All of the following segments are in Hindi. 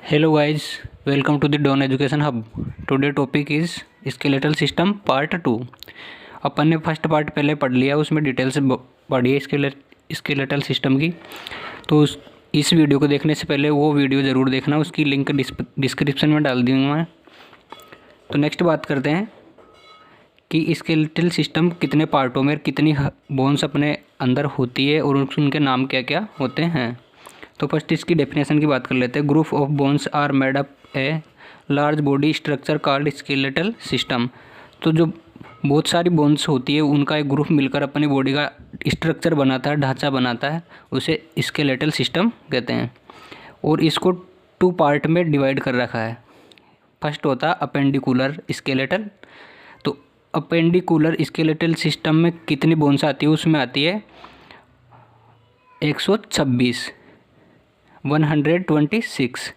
Hello guys, welcome to the Dawn Education Hub. Today topic is skeletal system part 2. अपन ने फर्स्ट पार्ट पहले पढ़ लिया, उसमें डिटेल से पढ़ी है स्केलेटल सिस्टम की। तो इस वीडियो को देखने से पहले वो वीडियो ज़रूर देखना, उसकी लिंक डिस्क्रिप्शन में डाल दूँगा मैं। तो नेक्स्ट बात करते हैं कि स्केलेटल सिस्टम कितने पार्टों में कितनी बोन्स अपने अंदर होती है और उनके नाम क्या क्या होते हैं। तो फर्स्ट इसकी डेफिनेशन की बात कर लेते हैं। Group of bones are made up a large body structure called skeletal system. तो जो बहुत सारी बोन्स होती है उनका एक ग्रुप मिलकर अपनी बॉडी का स्ट्रक्चर बनाता है, ढांचा बनाता है, उसे स्केलेटल सिस्टम कहते हैं। और इसको 2 पार्ट में डिवाइड कर रखा है। फर्स्ट होता है अपेंडिकुलर स्केलेटल। तो अपेंडिकुलर स्केलेटल सिस्टम में कितनी बोन्स आती है, उसमें आती है 126 126।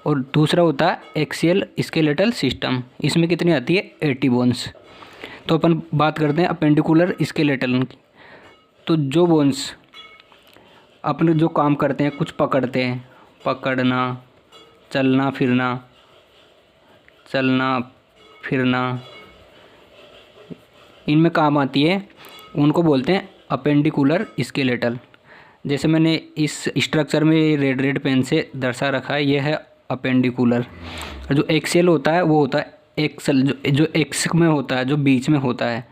और दूसरा होता है एक्सियल स्केलेटल सिस्टम, इसमें कितनी आती है 80 बोन्स। तो अपन बात करते हैं अपेंडिकुलर स्केलेटल की। तो जो बोन्स अपने जो काम करते हैं, कुछ पकड़ते हैं, पकड़ना, चलना फिरना, इनमें काम आती है, उनको बोलते हैं अपेंडिकुलर स्केलेटल। जैसे मैंने इस स्ट्रक्चर में रेड पेन से दर्शा रखा है, यह है अपेंडिकुलर। जो एक्सियल होता है वो होता है एक्सल, जो एक्स में होता है, जो बीच में होता है।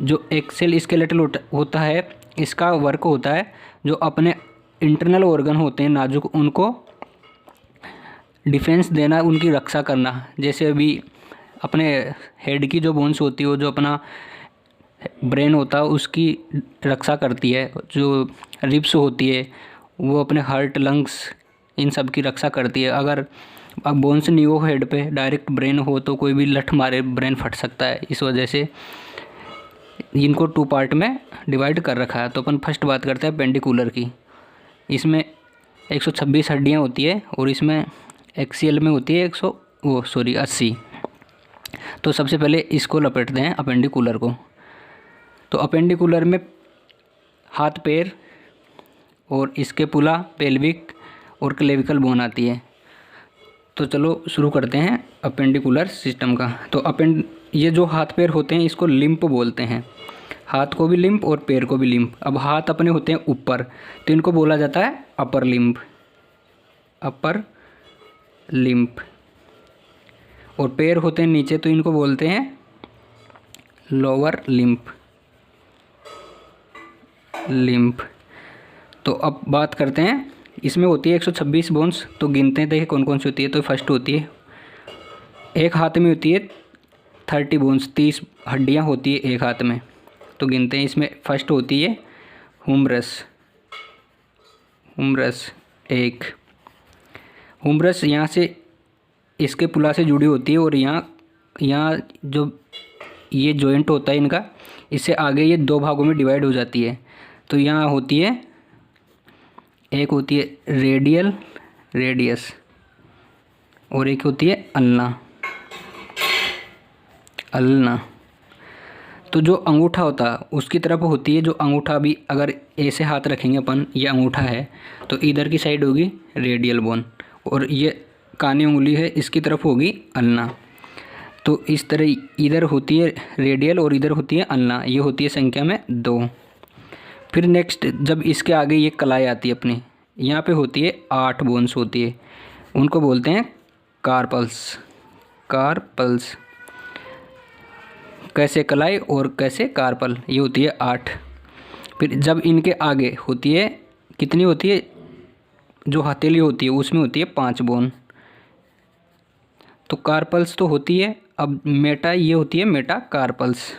जो एक्सियल स्केलेटल होता है, इसका वर्क होता है जो अपने इंटरनल ऑर्गन होते हैं नाजुक, उनको डिफेंस देना, उनकी रक्षा करना। जैसे अभी अपने हेड की जो बोन्स होती है, जो अपना ब्रेन होता है उसकी रक्षा करती है। जो रिब्स होती है वो अपने हार्ट, लंग्स, इन सब की रक्षा करती है। अगर अब बोन्स नहीं हो हेड पे, डायरेक्ट ब्रेन हो, तो कोई भी लठ मारे ब्रेन फट सकता है। इस वजह से इनको 2 पार्ट में डिवाइड कर रखा है। तो अपन फर्स्ट बात करते हैं अपेंडिकुलर की। इसमें 126 हड्डियाँ होती है और इसमें एक्सियल में होती है 80। तो सबसे पहले इसको लपेटते हैं अपेंडिकुलर को। तो अपेंडिकुलर में हाथ पैर और इसके पुला, पेल्विक और क्लेविकल बोन आती है। तो चलो शुरू करते हैं अपेंडिकुलर सिस्टम का। तो ये जो हाथ पैर होते हैं इसको लिम्प बोलते हैं। हाथ को भी लिम्प और पैर को भी लिम्प। अब हाथ अपने होते हैं ऊपर, तो इनको बोला जाता है अपर लिम्प। और पैर होते हैं नीचे, तो इनको बोलते हैं लोअर लिम्प। तो अब बात करते हैं, इसमें होती है 126 बोन्स। तो गिनते हैं, देखिए कौन कौन सी होती है। तो फर्स्ट होती है, एक हाथ में होती है 30 बोन्स, 30 हड्डियां होती है एक हाथ में। तो गिनते हैं, इसमें फर्स्ट होती है हुमरस एक। हुमरस यहाँ से इसके पुला से जुड़ी होती है और यहाँ जो ये जॉइंट होता है इनका, इससे आगे ये 2 भागों में डिवाइड हो जाती है। तो यहाँ होती है, एक होती है रेडियस और एक होती है अल्ना। तो जो अंगूठा होता है उसकी तरफ होती है, जो अंगूठा भी अगर ऐसे हाथ रखेंगे अपन, ये अंगूठा है, तो इधर की साइड होगी रेडियल बोन और ये कानी उंगली है, इसकी तरफ होगी अल्ना। तो इस तरह इधर होती है रेडियल और इधर होती है अल्ना, ये होती है संख्या में 2। फिर नेक्स्ट जब इसके आगे ये कलाई आती है अपनी, यहाँ पे होती है 8 बोन्स होती है, उनको बोलते हैं कार्पल्स। कैसे कलाई और कैसे कार्पल, ये होती है 8। फिर जब इनके आगे होती है, कितनी होती है, जो हथेली होती है उसमें होती है 5 बोन। तो कार्पल्स तो होती है। अब ये होती है मेटाकार्पल्स।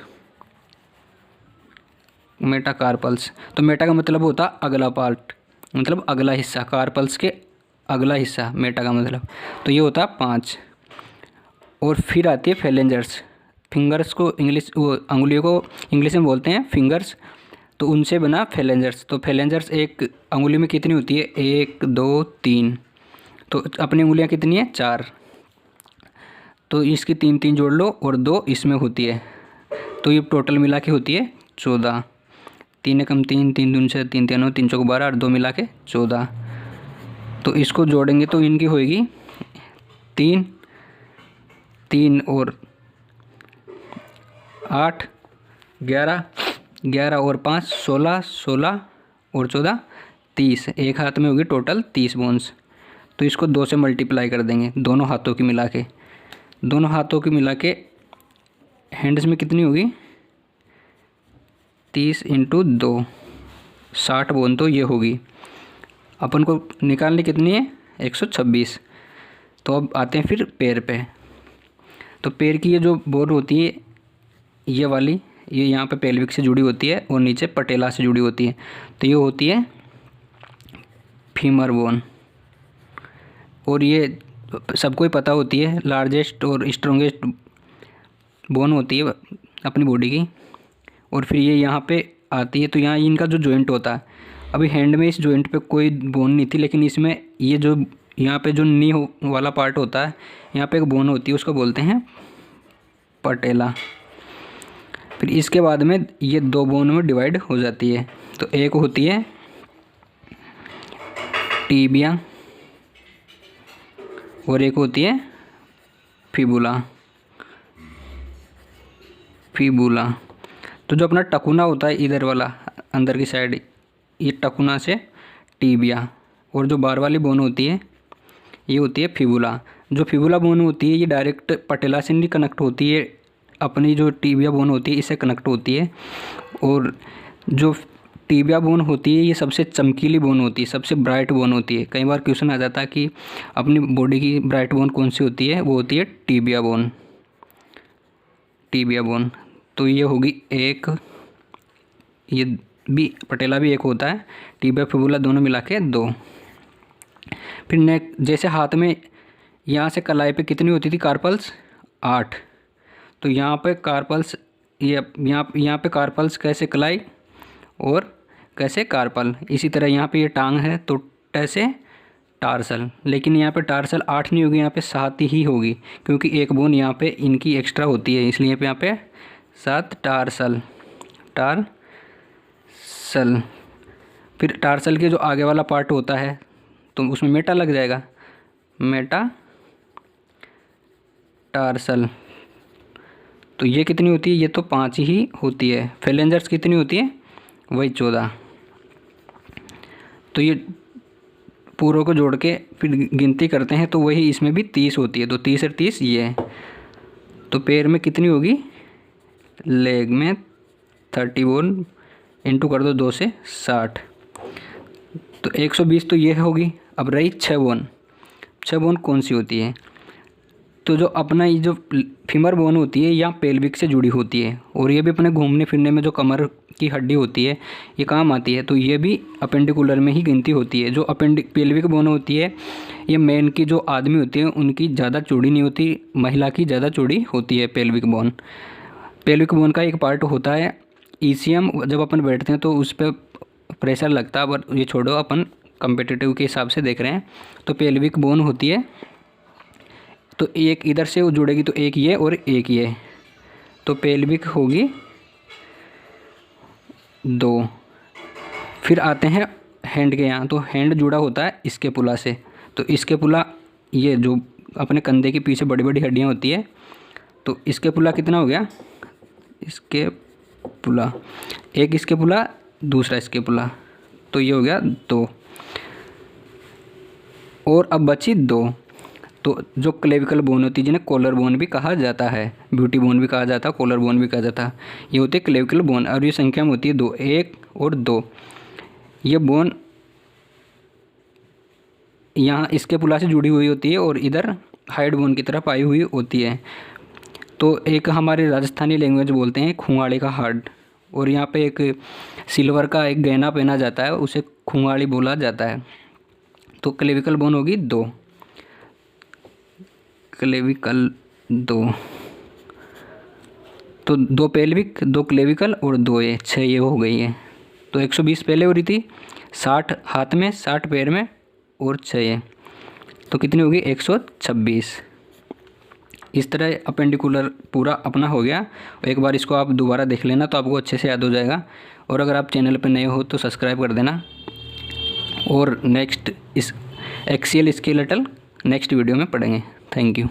तो मेटा का मतलब होता है अगला पार्ट, मतलब अगला हिस्सा। कार्पल्स के अगला हिस्सा मेटा का मतलब। तो ये होता है 5। और फिर आती है फेलेंजर्स। फिंगर्स को अंगुलियों को इंग्लिश में बोलते हैं फिंगर्स, तो उनसे बना फेलेंजर्स। तो फेलेंजर्स एक अंगुली में कितनी होती है, 1 2 3। तो अपनी उंगलियां कितनी है, 4। तो इसकी 3 जोड़ लो और 2 इसमें होती है, तो ये टोटल मिला के होती है 14। 3 एकम 3, 3 दूनी 6, 3 3 3 चौक 12 और 2 मिला के 14। तो इसको जोड़ेंगे तो इनकी होएगी 3, 3 और 8, 11, 11 और 5, 16, 16 और 14, 30। एक हाथ में होगी टोटल 30 बोन्स। तो इसको 2 से मल्टीप्लाई कर देंगे दोनों हाथों की मिला के। दोनों हाथों की मिला के हैंड्स में कितनी होगी, 30 × 2, 60 बोन तो ये होगी। अपन को निकालनी कितनी है, 126। तो अब आते हैं फिर पैर पे। तो पैर की ये जो बोन होती है ये वाली, ये यहाँ पे पेल्विक से जुड़ी होती है और नीचे पटेला से जुड़ी होती है। तो ये होती है फीमर बोन। और ये सबको ही पता होती है लार्जेस्ट और स्ट्रॉन्गेस्ट बोन होती है अपनी बॉडी की। और फिर ये यहाँ पे आती है। तो यहाँ इनका जो जॉइंट होता है, अभी हैंड में इस जॉइंट पे कोई बोन नहीं थी, लेकिन इसमें ये जो यहाँ पे जो नी वाला पार्ट होता है, यहाँ पे एक बोन होती है, उसको बोलते हैं पटेला। फिर इसके बाद में ये 2 बोन में डिवाइड हो जाती है। तो एक होती है टीबिया और एक होती है फिबुला। फिबुला तो जो अपना टकुना होता है इधर वाला अंदर की साइड, ये टकुना से टीबिया। और जो बाहर वाली बोन होती है ये होती है फिबुला। जो फिबुला बोन होती है ये डायरेक्ट पटेला से नहीं कनेक्ट होती है, अपनी जो टीबिया बोन होती है इससे कनेक्ट होती है। और जो टीबिया बोन होती है ये सबसे चमकीली बोन होती है, सबसे ब्राइट बोन होती है। कई बार क्वेश्चन आ जाता है कि अपनी बॉडी की ब्राइट बोन कौन सी होती है, वो होती है टीबिया बोन। टीबिया बोन तो ये होगी एक, ये भी पटेला भी एक होता है, टीबिया फिबुला दोनों मिला के 2। फिर नेक जैसे हाथ में यहाँ से कलाई पे कितनी होती थी कार्पल्स, 8। तो यहाँ पे कार्पल्स, ये यहाँ पे कार्पल्स कैसे कलाई और कैसे कार्पल। इसी तरह यहाँ पे ये टांग है तो कैसे टार्सल। लेकिन यहाँ पे टार्सल 8 नहीं होगी, यहाँ पे 7 ही होगी, क्योंकि एक बोन यहाँ पे इनकी एक्स्ट्रा होती है, इसलिए यहाँ पे 7 टार्सल। टार्सल फिर टार्सल के जो आगे वाला पार्ट होता है तो उसमें मेटा लग जाएगा, मेटा टार्सल। तो ये कितनी होती है, ये तो 5 ही होती है। फेलेंजर्स कितनी होती है, वही 14। तो ये पूरों को जोड़ के फिर गिनती करते हैं तो वही इसमें भी 30 होती है। तो 30 और 30 ये है। तो पैर में कितनी होगी, लेग में 30 बोन इंटू कर दो 2 से 60, तो 120 तो ये होगी। अब रही 6 बोन। 6 बोन कौन सी होती है, तो जो अपना ये जो फीमर बोन होती है यहाँ पेल्विक से जुड़ी होती है, और ये भी अपने घूमने फिरने में जो कमर की हड्डी होती है ये काम आती है। तो ये भी अपेंडिकुलर में ही गिनती होती है। जो पेल्विक बोन होती है ये मेन की जो आदमी होती है उनकी ज़्यादा चौड़ी नहीं होती, महिला की ज़्यादा चौड़ी होती है पेल्विक बोन। पेल्विक बोन का एक पार्ट होता है ईसीएम। जब अपन बैठते हैं तो उस पर प्रेशर लगता है, पर ये छोड़ो, अपन कम्पिटिटिव के हिसाब से देख रहे हैं। तो पेल्विक बोन होती है तो एक इधर से वो जुड़ेगी, तो एक ये और एक ये, तो पेल्विक होगी 2। फिर आते हैं हैंड के यहाँ। तो हैंड जुड़ा होता है इसके पुला से। तो इसके पुला ये जो अपने कंधे के पीछे बड़ी बड़ी हड्डियाँ होती है, तो इसके पुला कितना हो गया, इसके पुला एक, इसके पुला दूसरा इसके पुला, तो ये हो गया 2। और अब बची 2। तो जो क्लेविकल बोन होती है जिन्हें कॉलर बोन भी कहा जाता है, ब्यूटी बोन भी कहा जाता है, कॉलर बोन भी कहा जाता है, ये होती है क्लेविकल बोन। और ये संख्या में होती है 2, 1 और 2। ये बोन यहाँ इसके पुला से जुड़ी हुई होती है और इधर हाइड बोन की तरफ आई हुई होती है। तो एक हमारे राजस्थानी लैंग्वेज बोलते हैं खुंगाड़ी का हार्ड, और यहाँ पे एक सिल्वर का एक गहना पहना जाता है, उसे खुंगाड़ी बोला जाता है। तो क्लेविकल बोन होगी 2, क्लेविकल 2। तो 2 पेल्विक, 2 क्लेविकल और 2 ये 6 ये हो गई है। तो 120 पहले हो रही थी, 60 हाथ में, 60 पैर में और 6 ये, तो कितनी होगी 126। इस तरह अपेंडिकुलर पूरा अपना हो गया। एक बार इसको आप दोबारा देख लेना तो आपको अच्छे से याद हो जाएगा। और अगर आप चैनल पर नए हो तो सब्सक्राइब कर देना। और नेक्स्ट इस एक्सियल स्केलेटल नेक्स्ट वीडियो में पढ़ेंगे। Thank you.